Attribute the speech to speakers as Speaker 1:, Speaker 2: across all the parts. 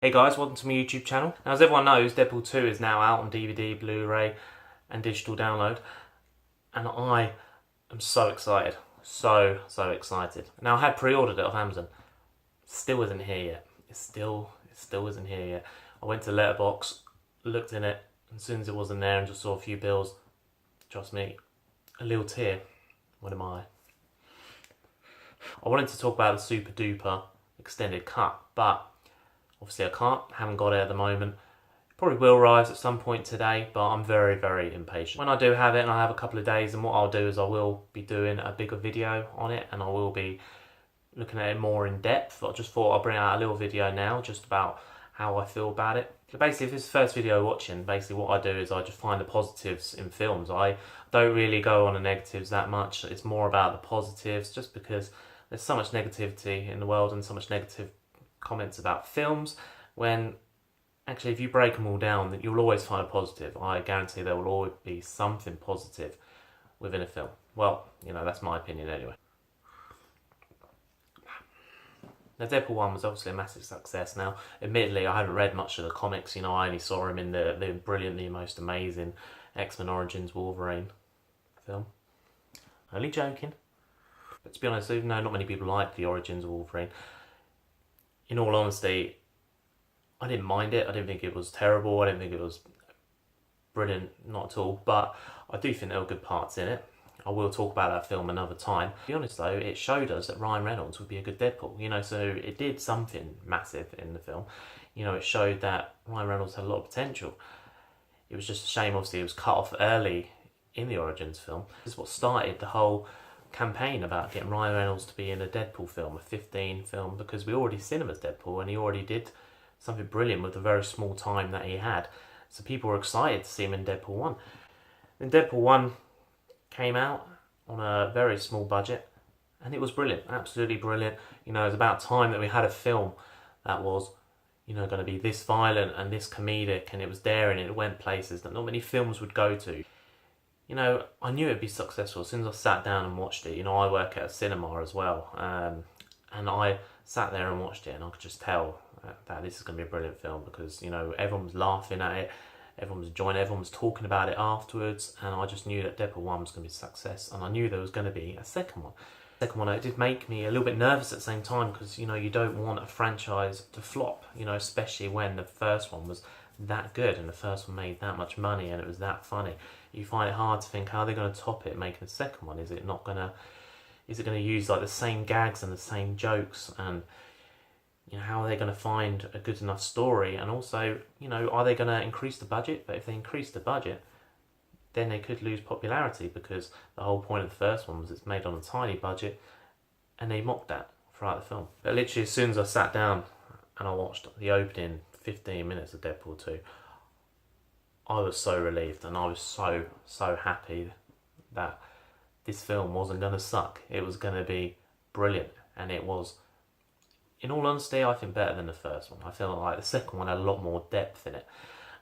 Speaker 1: Hey guys, welcome to my YouTube channel. Now, as everyone knows, Deadpool 2 is now out on DVD, Blu-ray and digital download, and I am so excited. So excited. Now, I had pre-ordered it off Amazon. Still isn't here yet. It still isn't here yet. I went to Letterboxd, looked in it, and as soon as it wasn't there and just saw a few bills, trust me, a little tear went in my eye. I wanted to talk about the super duper extended cut, but obviously I haven't got it at the moment. Probably will arrive at some point today, but I'm very impatient. When I do have it, and I have a couple of days, and what I'll do is I will be doing a bigger video on it, and I will be looking at it more in depth. I just thought I'll bring out a little video now just about how I feel about it. So basically, if it's the first video you're watching, basically what I do is I just find the positives in films. I don't really go on the negatives that much. It's more about the positives, just because there's so much negativity in the world and so much negative comments about films, when actually if you break them all down, that you'll always find a positive. I guarantee there will always be something positive within a film. Well, you know, that's my opinion anyway. Now, Deadpool 1 was obviously a massive success. Now, admittedly, I haven't read much of the comics. You know, I only saw him in the brilliant, the most amazing X-Men Origins Wolverine film. Only joking. But to be honest, even though not many people like the Origins of Wolverine, in all honesty, I didn't mind it. I didn't think it was terrible. I didn't think it was brilliant, not at all. But I do think there were good parts in it. I will talk about that film another time. To be honest though, it showed us that Ryan Reynolds would be a good Deadpool. You know, so it did something massive in the film. You know, it showed that Ryan Reynolds had a lot of potential. It was just a shame, obviously, it was cut off early in the Origins film. This is what started the whole campaign about getting Ryan Reynolds to be in a Deadpool film, a 15 film, because we already seen him as Deadpool and he already did something brilliant with the very small time that he had. So people were excited to see him in Deadpool 1. And Deadpool 1 came out on a very small budget and it was brilliant, absolutely brilliant. You know, it was about time that we had a film that was, you know, going to be this violent and this comedic, and it was daring and it went places that not many films would go to. You know, I knew it'd be successful as soon as I sat down and watched it. You know, I work at a cinema as well, and I sat there and watched it, and I could just tell that this is going to be a brilliant film because, you know, everyone was laughing at it, everyone was enjoying it, everyone was talking about it afterwards, and I just knew that Deadpool 1 was going to be a success, and I knew there was going to be a second one. Second one, it did make me a little bit nervous at the same time because, you know, you don't want a franchise to flop, you know, especially when the first one was that good and the first one made that much money and it was that funny. You find it hard to think how they're going to top it making a second one. Is it going to use like the same gags and the same jokes, and you know, how are they going to find a good enough story? And also, you know, are they going to increase the budget? But if they increase the budget, then they could lose popularity, because the whole point of the first one was it's made on a tiny budget and they mocked that throughout the film. But literally as soon as I sat down and I watched the opening 15 minutes of Deadpool 2, I was so relieved and I was so happy that this film wasn't going to suck. It was going to be brilliant, and it was, in all honesty, I think better than the first one. I feel like the second one had a lot more depth in it.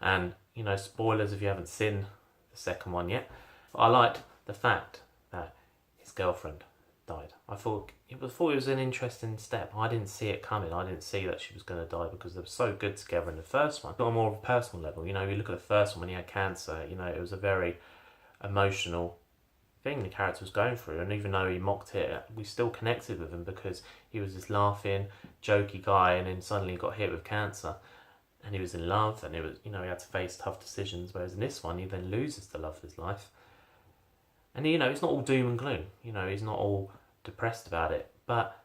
Speaker 1: And, you know, spoilers if you haven't seen the second one yet, I liked the fact that his girlfriend died. I thought it was an interesting step. I didn't see it coming. I didn't see that she was going to die because they were so good together in the first one. But on more of a personal level, you know, you look at the first one when he had cancer, you know, it was a very emotional thing the character was going through, and even though he mocked it, we still connected with him because he was this laughing, jokey guy, and then suddenly he got hit with cancer and he was in love, and it was, you know, he had to face tough decisions, whereas in this one he then loses the love of his life. And, you know, it's not all doom and gloom, you know, he's not all depressed about it, but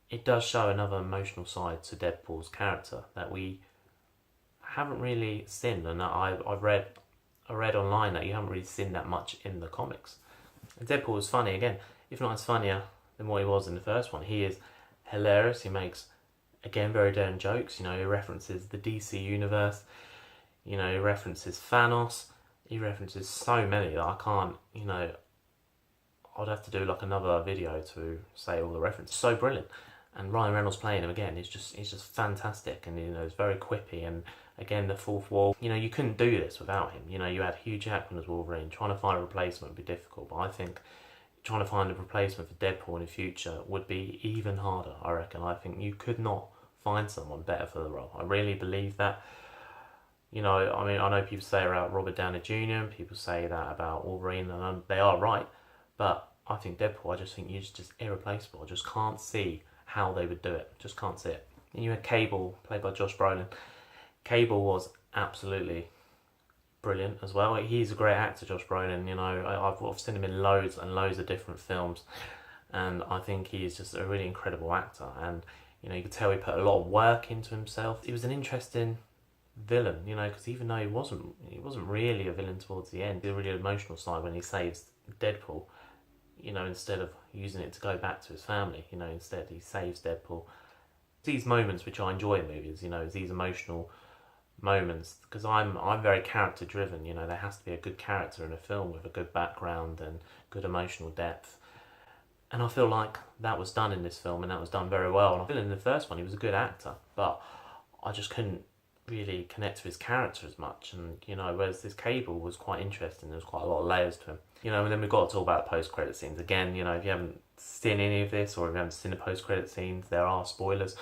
Speaker 1: it does show another emotional side to Deadpool's character that we haven't really seen, and that I read online that you haven't really seen that much in the comics. And Deadpool was funny again, if not as funnier than what he was in the first one. He is hilarious. He makes, again, very daring jokes. You know, he references the DC universe. You know, he references Thanos. He references so many that I can't, you know, I'd have to do like another video to say all the references. So brilliant. And Ryan Reynolds playing him again, he's just fantastic, and, you know, it's very quippy, and again, the fourth wall, you know, you couldn't do this without him. You know, you had Hugh Jackman as Wolverine. Trying to find a replacement would be difficult, but I think trying to find a replacement for Deadpool in the future would be even harder, I reckon. I think you could not find someone better for the role. I really believe that. You know, I mean, I know people say about Robert Downey Jr. and people say that about Wolverine, and they are right. But I think Deadpool, I just think he's just irreplaceable. I just can't see how they would do it. Just can't see it. And you had Cable, played by Josh Brolin. Cable was absolutely brilliant as well. He's a great actor, Josh Brolin. You know, I've seen him in loads and loads of different films, and I think he's just a really incredible actor. And you know, you could tell he put a lot of work into himself. He was an interesting villain, you know, because even though he wasn't really a villain towards the end, the really emotional side when he saves Deadpool, you know, instead of using it to go back to his family, you know, instead he saves Deadpool. These moments which I enjoy in movies, you know, is these emotional moments, because I'm very character driven. You know, there has to be a good character in a film with a good background and good emotional depth, and I feel like that was done in this film, and that was done very well. And I feel in the first one he was a good actor, but I just couldn't really connect to his character as much. And you know, whereas this Cable was quite interesting, there was quite a lot of layers to him. You know, and then we've got to talk about the post-credit scenes again. You know, if you haven't seen any of this, or if you haven't seen the post-credit scenes, there are spoilers.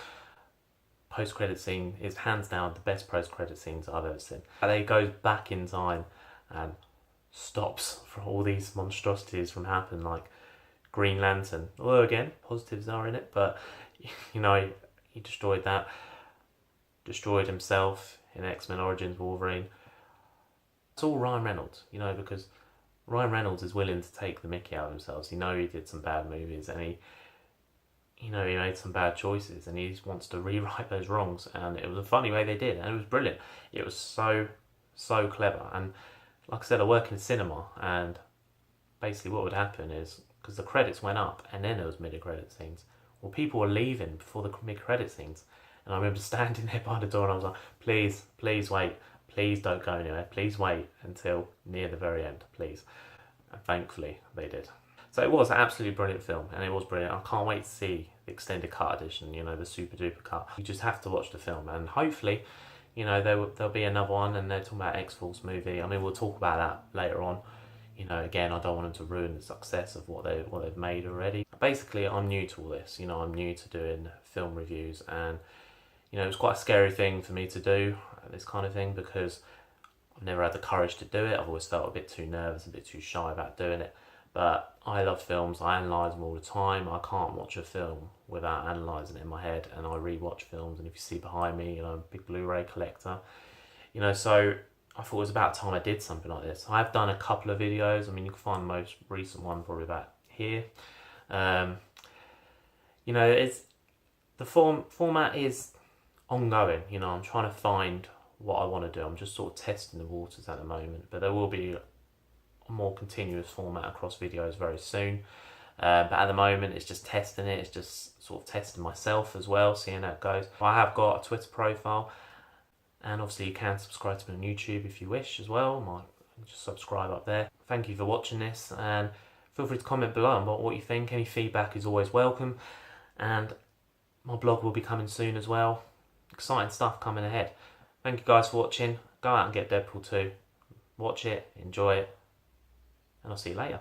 Speaker 1: Post-credit scene is hands down the best post-credit scenes I've ever seen. And it goes back in time and stops for all these monstrosities from happening, like Green Lantern. Although again, positives are in it, but you know, he destroyed that. Destroyed himself in X-Men Origins Wolverine. It's all Ryan Reynolds, you know, because Ryan Reynolds is willing to take the mickey out of himself. You know, he did some bad movies, and he made some bad choices, and he wants to rewrite those wrongs. And it was a funny way they did, and it was brilliant. It was so clever. And like I said, I work in cinema, and basically what would happen is, because the credits went up, and then there was mid-credit scenes. Well, people were leaving before the mid-credit scenes. And I remember standing there by the door and I was like, please wait. Please don't go anywhere. Please wait until near the very end, please. And thankfully, they did. So it was an absolutely brilliant film, and it was brilliant. I can't wait to see the extended cut edition, you know, the super duper cut. You just have to watch the film, and hopefully, you know, there'll be another one, and they're talking about X-Force movie. I mean, we'll talk about that later on. You know, again, I don't want them to ruin the success of what they've made already. Basically, I'm new to all this. You know, I'm new to doing film reviews, and you know, it was quite a scary thing for me to do, this kind of thing, because I've never had the courage to do it. I've always felt a bit too nervous, a bit too shy about doing it. But I love films. I analyse them all the time. I can't watch a film without analysing it in my head, and I rewatch films. And if you see behind me, you know, I'm a big Blu-ray collector. You know, so I thought it was about time I did something like this. I've done a couple of videos. I mean, you can find the most recent one probably about here. You know, it's the format is ongoing. You know, I'm trying to find what I want to do. I'm just sort of testing the waters at the moment, but there will be a more continuous format across videos very soon. But at the moment, it's just testing it. It's just sort of testing myself as well, seeing how it goes. I have got a Twitter profile, and obviously you can subscribe to me on YouTube if you wish as well. Just subscribe up there. Thank you for watching this, and feel free to comment below on what you think. Any feedback is always welcome, and my blog will be coming soon as well. Exciting stuff coming ahead. Thank you guys for watching. Go out and get Deadpool 2. Watch it, enjoy it, and I'll see you later.